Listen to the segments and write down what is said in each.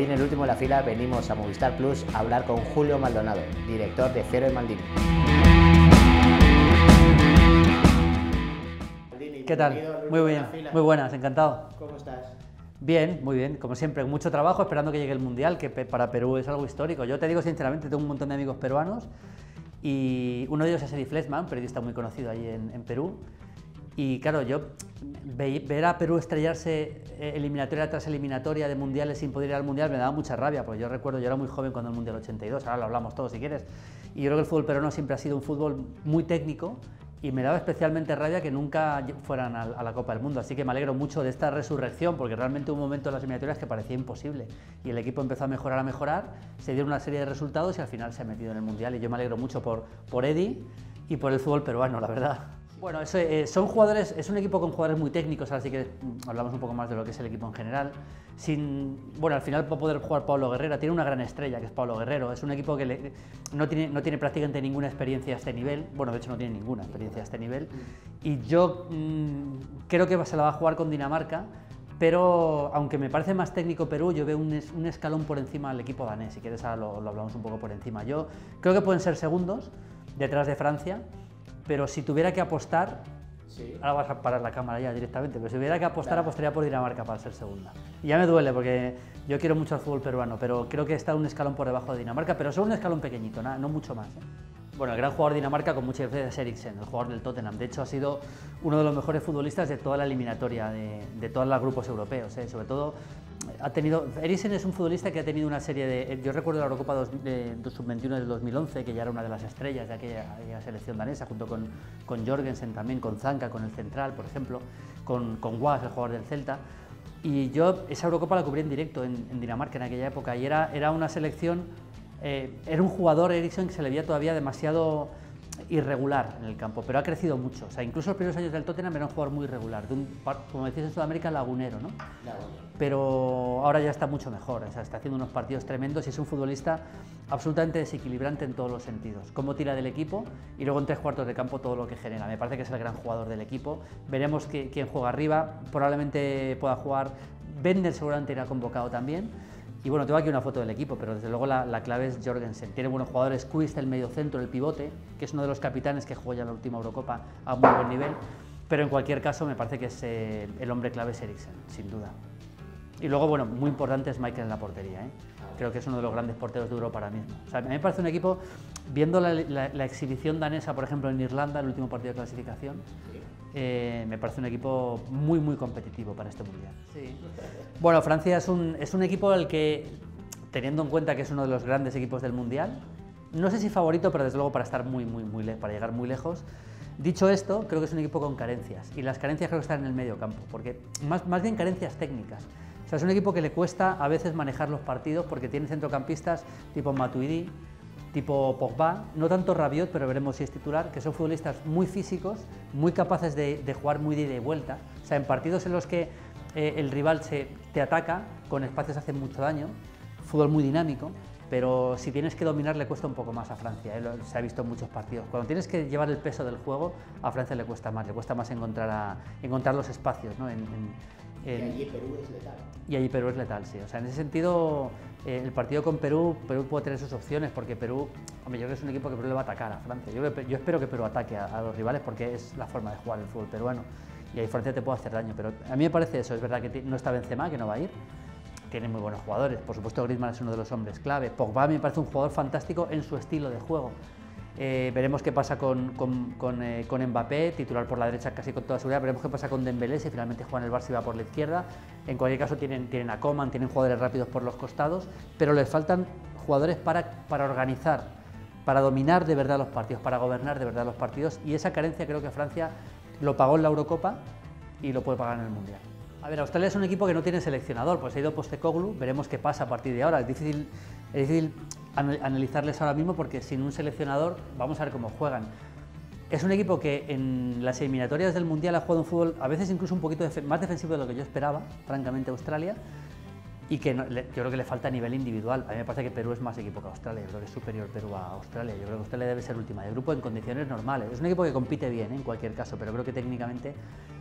Hoy en el último de la fila venimos a Movistar Plus a hablar con Julio Maldonado, director de Cero en Maldini. ¿Qué tal? Muy bien, muy buenas, encantado. ¿Cómo estás? Bien, muy bien, como siempre, mucho trabajo esperando que llegue el Mundial, que para Perú es algo histórico. Yo te digo sinceramente, tengo un montón de amigos peruanos y uno de ellos es Eddie Flesman, un periodista muy conocido ahí en Perú. Y claro, yo ver a Perú estrellarse eliminatoria tras eliminatoria de mundiales sin poder ir al mundial me daba mucha rabia, porque yo recuerdo, yo era muy joven cuando el Mundial 82, ahora lo hablamos todos si quieres, y yo creo que el fútbol peruano siempre ha sido un fútbol muy técnico y me daba especialmente rabia que nunca fueran a la Copa del Mundo, así que me alegro mucho de esta resurrección, porque realmente hubo un momento en las eliminatorias que parecía imposible y el equipo empezó a mejorar, se dieron una serie de resultados y al final se ha metido en el mundial y yo me alegro mucho por Eddie y por el fútbol peruano, la verdad. Bueno, son jugadores, es un equipo con jugadores muy técnicos, ahora sí que hablamos un poco más de lo que es el equipo en general. Bueno, al final va a poder jugar Pablo Guerrero, tiene una gran estrella que es Pablo Guerrero, es un equipo que no tiene prácticamente ninguna experiencia a este nivel, bueno, de hecho no tiene ninguna experiencia a este nivel, y yo creo que se la va a jugar con Dinamarca, pero aunque me parece más técnico Perú, yo veo un escalón por encima del equipo danés, si quieres ahora lo hablamos un poco por encima. Yo creo que pueden ser segundos, detrás de Francia, pero si tuviera que apostar, sí. Ahora vas a parar la cámara ya directamente, pero si tuviera que apostar, apostaría por Dinamarca para ser segunda. Y ya me duele porque yo quiero mucho al fútbol peruano, pero creo que está un escalón por debajo de Dinamarca, pero solo un escalón pequeñito, no mucho más. Bueno, el gran jugador de Dinamarca con mucha diferencia es Eriksen, el jugador del Tottenham. De hecho, ha sido uno de los mejores futbolistas de toda la eliminatoria, de todos los grupos europeos. Sobre todo, Eriksen es un futbolista que ha tenido una serie de... Yo recuerdo la Eurocopa Sub-21 del 2011, que ya era una de las estrellas de aquella selección danesa, junto con Jorgensen también, con Zanka, con el central, por ejemplo, con Wass, el jugador del Celta. Y yo esa Eurocopa la cubrí en directo en Dinamarca en aquella época, y era una selección... era un jugador, Eriksen, que se le veía todavía demasiado irregular en el campo, pero ha crecido mucho. O sea, incluso los primeros años del Tottenham era un jugador muy irregular, como decís en Sudamérica, lagunero, ¿no? Pero ahora ya está mucho mejor, o sea, está haciendo unos partidos tremendos y es un futbolista absolutamente desequilibrante en todos los sentidos. Cómo tira del equipo y luego en 3/4 de campo todo lo que genera. Me parece que es el gran jugador del equipo. Veremos quién juega arriba, probablemente pueda jugar. Bender seguramente irá convocado también. Y bueno, tengo aquí una foto del equipo, pero desde luego la clave es Jorgensen. Tiene buenos jugadores, Quist, el mediocentro, el pivote, que es uno de los capitanes que jugó ya en la última Eurocopa a muy buen nivel, pero en cualquier caso me parece que es, el hombre clave es Eriksen, sin duda. Y luego, bueno, muy importante es Michael en la portería, Creo que es uno de los grandes porteros de Europa ahora mismo. O sea, a mí me parece un equipo, viendo la exhibición danesa, por ejemplo, en Irlanda, el último partido de clasificación, me parece un equipo muy, muy competitivo para este Mundial. Sí. Bueno, Francia es un equipo al que, teniendo en cuenta que es uno de los grandes equipos del Mundial, no sé si favorito, pero desde luego para estar para llegar muy lejos. Dicho esto, creo que es un equipo con carencias, y las carencias creo que están en el medio campo, porque más bien carencias técnicas. O sea, es un equipo que le cuesta a veces manejar los partidos porque tiene centrocampistas tipo Matuidi, tipo Pogba, no tanto Rabiot, pero veremos si es titular, que son futbolistas muy físicos, muy capaces de jugar muy de ida y vuelta. O sea, en partidos en los que el rival te ataca, con espacios hace mucho daño, fútbol muy dinámico, pero si tienes que dominar le cuesta un poco más a Francia, se ha visto en muchos partidos. Cuando tienes que llevar el peso del juego, a Francia le cuesta más encontrar los espacios, ¿no? Y allí Perú es letal. Y allí Perú es letal, sí. O sea, en ese sentido, el partido con Perú puede tener sus opciones, porque Perú, hombre, yo creo que es un equipo que Perú le va a atacar a Francia. Yo espero que Perú ataque a los rivales, porque es la forma de jugar el fútbol peruano. Y ahí Francia te puede hacer daño, pero a mí me parece eso. Es verdad que no está Benzema, que no va a ir. Tiene muy buenos jugadores. Por supuesto, Griezmann es uno de los hombres clave. Pogba me parece un jugador fantástico en su estilo de juego. Veremos qué pasa con Mbappé, titular por la derecha casi con toda seguridad. Veremos qué pasa con Dembélé, si finalmente juega en el Barça y va por la izquierda. En cualquier caso tienen a Coman, tienen jugadores rápidos por los costados, pero les faltan jugadores para organizar, para dominar de verdad los partidos, para gobernar de verdad los partidos, y esa carencia creo que Francia lo pagó en la Eurocopa y lo puede pagar en el Mundial. A ver, Australia es un equipo que no tiene seleccionador, pues ha ido Postecoglou, veremos qué pasa a partir de ahora. Es difícil analizarles ahora mismo porque sin un seleccionador vamos a ver cómo juegan. Es un equipo que en las eliminatorias del Mundial ha jugado un fútbol a veces incluso un poquito más defensivo de lo que yo esperaba, francamente, Australia, y que yo creo que le falta a nivel individual. A mí me parece que Perú es más equipo que Australia, yo creo que es superior Perú a Australia. Yo creo que Australia debe ser última de grupo en condiciones normales. Es un equipo que compite bien, en cualquier caso, pero creo que técnicamente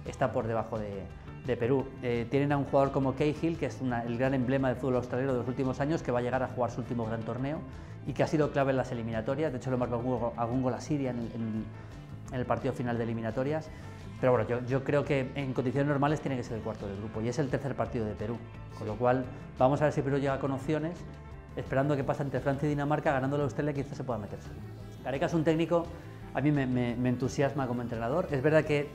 está por debajo de Perú. Tienen a un jugador como Cahill, que es el gran emblema del fútbol australiano de los últimos años, que va a llegar a jugar su último gran torneo y que ha sido clave en las eliminatorias. De hecho, le marcó algún gol a Siria en el partido final de eliminatorias. Pero bueno, yo creo que en condiciones normales tiene que ser el cuarto del grupo y es el tercer partido de Perú. Con lo cual, vamos a ver si Perú llega con opciones, esperando que pase entre Francia y Dinamarca, ganándole a Australia, quizás se pueda meter seguro. Gareca es un técnico, a mí me entusiasma como entrenador. Es verdad que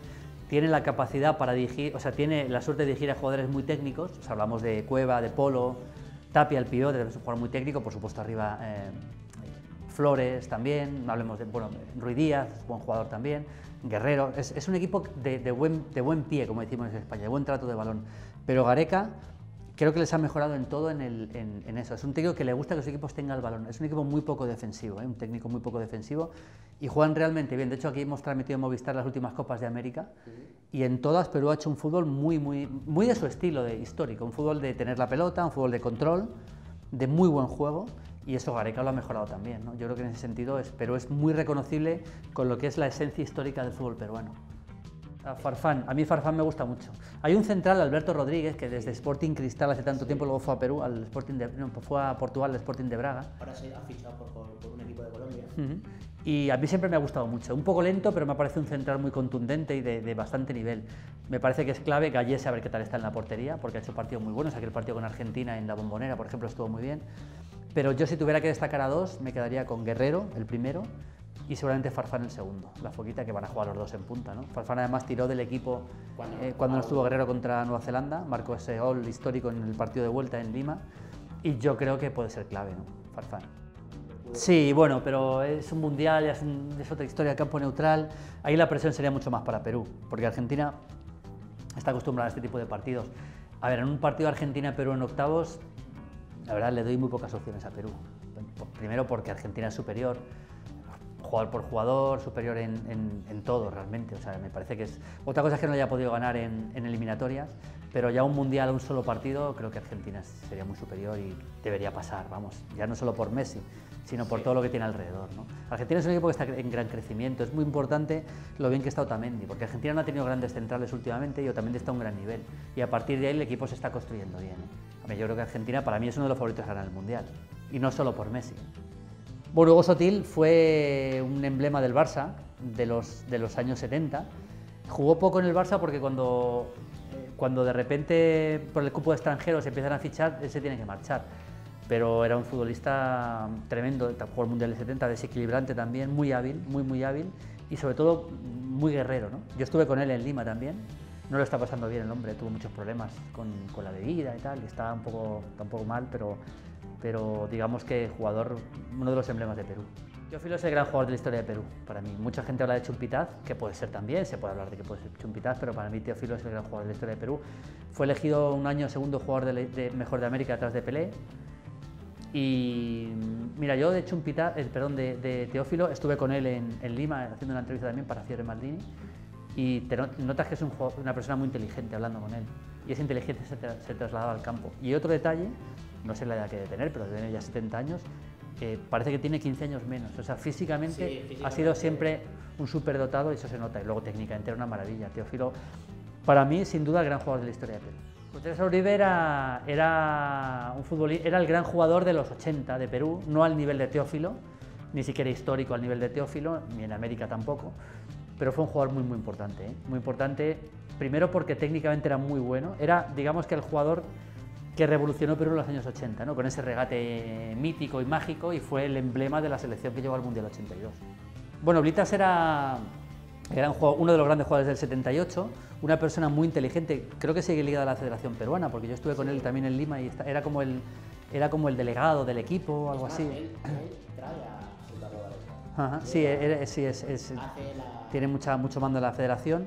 tiene la capacidad para dirigir, o sea, tiene la suerte de dirigir a jugadores muy técnicos. O sea, hablamos de Cueva, de Polo, Tapia, el pivot, es un jugador muy técnico, por supuesto arriba Flores también, hablemos de, bueno, Ruiz Díaz, buen jugador también, Guerrero. Es un equipo de buen pie, como decimos en España, de buen trato de balón. Pero Gareca creo que les ha mejorado en todo en eso. Es un técnico que le gusta que sus equipos tengan el balón. Es un equipo muy poco defensivo, un técnico muy poco defensivo, y juegan realmente bien. De hecho, aquí hemos transmitido en Movistar las últimas Copas de América y en todas Perú ha hecho un fútbol muy de su estilo histórico. Un fútbol de tener la pelota, un fútbol de control, de muy buen juego, y eso Gareca lo ha mejorado también, ¿no? Yo creo que en ese sentido Perú es muy reconocible con lo que es la esencia histórica del fútbol peruano. Farfán, a mí Farfán me gusta mucho. Hay un central, Alberto Rodríguez, que desde Sporting Cristal hace tanto tiempo, luego fue a Perú, fue a Portugal, al Sporting de Braga. Ahora se ha fichado por un equipo de Colombia. Y a mí siempre me ha gustado mucho. Un poco lento, pero me parece un central muy contundente y de bastante nivel. Me parece que es clave. Gallese, a ver qué tal está en la portería, porque ha hecho partidos muy buenos. Aquel partido con Argentina en la Bombonera, por ejemplo, estuvo muy bien. Pero yo, si tuviera que destacar a dos, me quedaría con Guerrero, el primero, y seguramente Farfán el segundo, la foquita, que van a jugar los dos en punta, ¿no? Farfán además tiró del equipo cuando no estuvo Guerrero contra Nueva Zelanda, marcó ese gol histórico en el partido de vuelta en Lima, y yo creo que puede ser clave, ¿no? Farfán. Sí, bueno, pero es un mundial, es otra historia, campo neutral. Ahí la presión sería mucho más para Perú, porque Argentina está acostumbrada a este tipo de partidos. A ver, en un partido Argentina-Perú en octavos, la verdad le doy muy pocas opciones a Perú. Primero porque Argentina es superior, jugador por jugador, superior en todo realmente. O sea, me parece que es... Otra cosa es que no haya podido ganar en eliminatorias, pero ya un mundial a un solo partido, creo que Argentina sería muy superior y debería pasar, vamos, ya no solo por Messi, sino por todo lo que tiene alrededor, ¿no? Argentina es un equipo que está en gran crecimiento. Es muy importante lo bien que está Otamendi, porque Argentina no ha tenido grandes centrales últimamente y Otamendi está a un gran nivel, y a partir de ahí el equipo se está construyendo bien, ¿eh? A ver, yo creo que Argentina para mí es uno de los favoritos a ganar el mundial, y no solo por Messi. Bueno, Hugo Sotil fue un emblema del Barça de los años 70. Jugó poco en el Barça porque cuando de repente por el cupo de extranjeros se empiezan a fichar, él se tiene que marchar. Pero era un futbolista tremendo, jugó el Mundial del 70, desequilibrante también, muy hábil, muy hábil, y sobre todo muy guerrero, ¿no? Yo estuve con él en Lima también. No lo está pasando bien el hombre, tuvo muchos problemas con la bebida y tal, y está un poco mal, pero digamos que jugador, uno de los emblemas de Perú. Teófilo es el gran jugador de la historia de Perú, para mí. Mucha gente habla de Chumpitaz, que puede ser también, se puede hablar de que puede ser Chumpitaz, pero para mí Teófilo es el gran jugador de la historia de Perú. Fue elegido un año segundo jugador mejor de América detrás de Pelé. Y mira, yo de Chumpitaz, de Teófilo, estuve con él en Lima haciendo una entrevista también para Fiore Maldini, y notas que es una persona muy inteligente hablando con él, y esa inteligencia se trasladaba al campo. Y otro detalle, no sé la edad que debe tener, pero debe tener ya 70 años, parece que tiene 15 años menos. O sea, físicamente ha sido siempre un superdotado, y eso se nota, y luego técnicamente era una maravilla. Teófilo, para mí, sin duda, el gran jugador de la historia de Perú. Teresa Uribe era el gran jugador de los 80 de Perú, no al nivel de Teófilo, ni siquiera histórico al nivel de Teófilo, ni en América tampoco, pero fue un jugador muy importante, ¿eh? Muy importante, primero porque técnicamente era muy bueno, era, digamos, que el jugador que revolucionó Perú en los años 80, ¿no? Con ese regate mítico y mágico, y fue el emblema de la selección que llegó al Mundial 82. Bueno, Blitas era uno de los grandes jugadores del 78, una persona muy inteligente, creo que sigue ligado a la Federación Peruana, porque yo estuve con él también en Lima y era como el delegado del equipo o algo así. Él trae a Ricardo Gareca. Ajá, sí, tiene mucho mando en la Federación.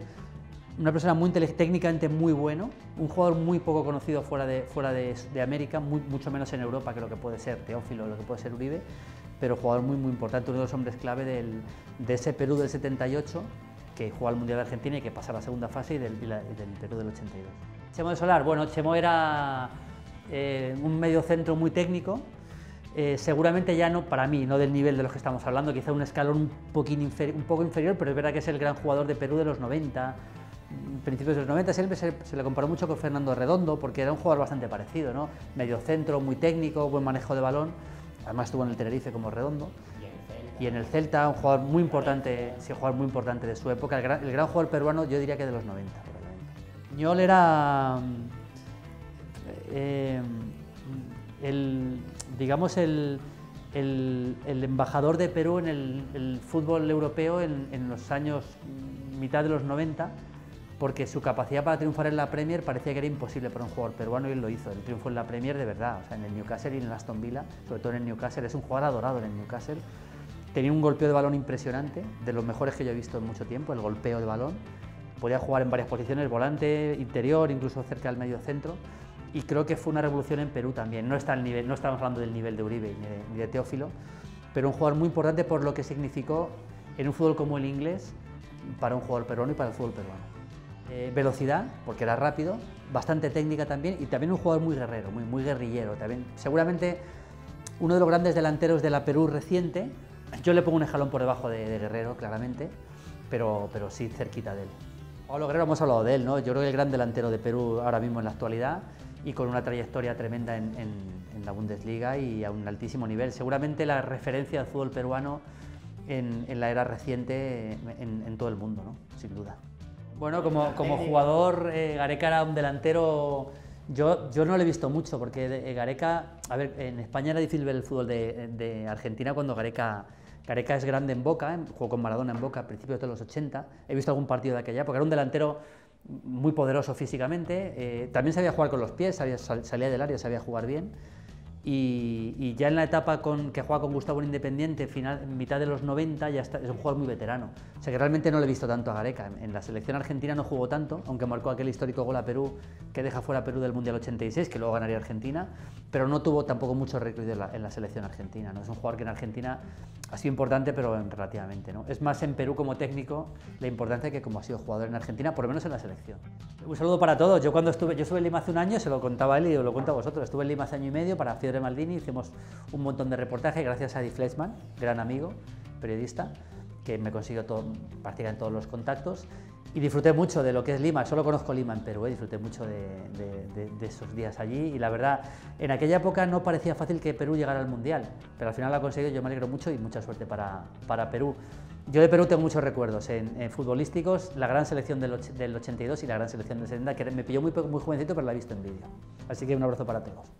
Una persona muy técnicamente muy bueno, un jugador muy poco conocido fuera de América, mucho menos en Europa que lo que puede ser Teófilo, lo que puede ser Uribe, pero jugador muy importante, uno de los hombres clave de ese Perú del 78, que jugó al Mundial de Argentina y que pasa a la segunda fase, y del Perú del 82. Chemo de Solar, bueno, Chemo era un mediocentro muy técnico, seguramente ya no, para mí, no del nivel de los que estamos hablando, quizá un escalón un poco inferior, pero es verdad que es el gran jugador de Perú de los 90, principios de los 90, siempre se le comparó mucho con Fernando Redondo, porque era un jugador bastante parecido, ¿no? Medio centro, muy técnico, buen manejo de balón, además estuvo en el Tenerife como Redondo. Y en el Celta, un jugador muy importante, sí, un jugador muy importante de su época, el gran jugador peruano, yo diría que de los 90, probablemente. Ñol era digamos, el embajador de Perú en el fútbol europeo en los años mitad de los 90, porque su capacidad para triunfar en la Premier parecía que era imposible para un jugador peruano y él lo hizo. El triunfo en la Premier de verdad, o sea, en el Newcastle y en el Aston Villa, sobre todo en el Newcastle, es un jugador adorado en el Newcastle. Tenía un golpeo de balón impresionante, de los mejores que yo he visto en mucho tiempo, el golpeo de balón. Podía jugar en varias posiciones, volante, interior, incluso cerca del medio centro. Y creo que fue una revolución en Perú también. No está al nivel, no estamos hablando del nivel de Uribe ni de Teófilo, pero un jugador muy importante por lo que significó en un fútbol como el inglés para un jugador peruano y para el fútbol peruano. Velocidad, porque era rápido, bastante técnica también, y también un jugador muy guerrero, muy guerrillero. También, seguramente uno de los grandes delanteros de la Perú reciente. Yo le pongo un escalón por debajo de Guerrero, claramente, pero sí cerquita de él. Pablo Guerrero, hemos hablado de él, ¿no? Yo creo que el gran delantero de Perú ahora mismo en la actualidad y con una trayectoria tremenda en la Bundesliga y a un altísimo nivel. Seguramente la referencia del fútbol peruano en la era reciente en todo el mundo, ¿no? Sin duda. Bueno, como jugador, Gareca era un delantero. Yo no lo he visto mucho porque Gareca, a ver, en España era difícil ver el fútbol de Argentina cuando Gareca es grande en Boca, jugó con Maradona en Boca a principios de los 80, he visto algún partido de aquella, porque era un delantero muy poderoso físicamente, también sabía jugar con los pies, salía del área, sabía jugar bien, y ya en la etapa que juega con Gustavo en Independiente, mitad de los 90, ya es un jugador muy veterano. O sea que realmente no le he visto tanto a Gareca. En la selección argentina no jugó tanto, aunque marcó aquel histórico gol a Perú que deja fuera a Perú del Mundial 86, que luego ganaría Argentina, pero no tuvo tampoco mucho recorrido en la selección argentina, ¿no? Es un jugador que en Argentina ha sido importante, pero relativamente, ¿no? Es más en Perú como técnico la importancia que como ha sido jugador en Argentina, por lo menos en la selección. Un saludo para todos. Yo estuve en Lima hace un año, se lo contaba a él y os lo cuento a vosotros. Estuve en Lima hace año y medio para Fiebre Maldini, hicimos un montón de reportajes gracias a Eddie Fleischmann, gran amigo, periodista, que me consiguió prácticamente todos los contactos, y disfruté mucho de lo que es Lima. Solo conozco Lima en Perú, disfruté mucho de esos días allí, y la verdad, en aquella época no parecía fácil que Perú llegara al Mundial, pero al final lo ha conseguido. Yo me alegro mucho y mucha suerte para Perú. Yo de Perú tengo muchos recuerdos en futbolísticos, la gran selección del 82 y la gran selección del 70, que me pilló muy jovencito, pero la he visto en vídeo. Así que un abrazo para todos.